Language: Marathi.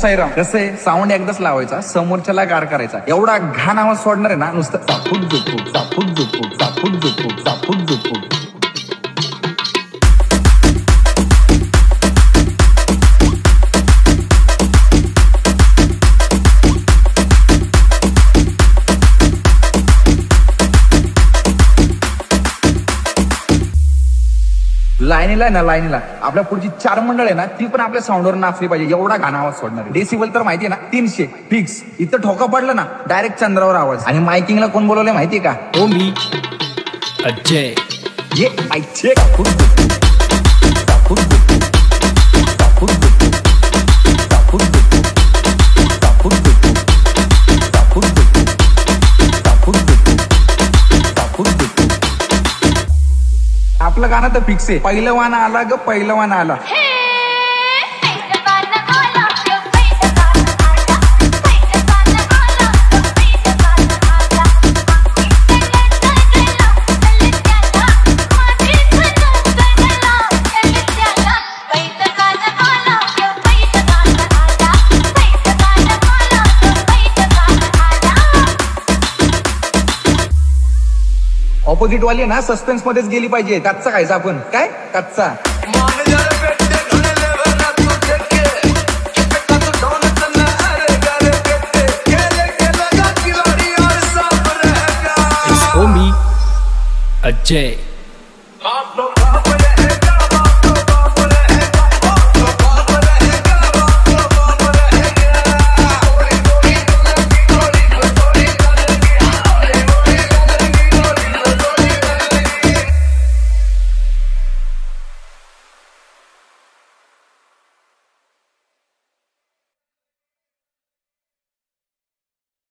साईराम. कसं आहे, साऊंड एकदाच लावायचा, समोरच्याला गार करायचा. एवढा घाण आवाज सोडणार आहे ना, नुसतं चापून झोपू चापून झोपू चापून झोपू चापून झोपू. लाईनीला आहे ना, लाईनीला आपल्या पुढची 4 मंडळ आहे ना, ती पण आपल्या साऊंडवर नाचली पाहिजे. एवढा घाण आवाज सोडणार. डेसिबल तर माहितीये ना, 300 फिक्स. इथं ठोका पडलं ना, डायरेक्ट चंद्रावर आवाज. आणि मायकिंगला कोण बोलवलंय माहितीये का? हो मी अजय. ये ऐचे चापून झोपू चापून झोपू चापून झोपू चापून झोपू चापून झोपू चापून झोपू चापून झोपू चापून झोपू. आपलं गाणं तर फिक्स आहे. पहिलं वाना आला ग, पहिलं वाना आला. ऑपोजिट वाली ना सस्पेन्स मध्येच गेली पाहिजे. कच्चा खायचा आपण. काय कच्चा? हो मी अजय.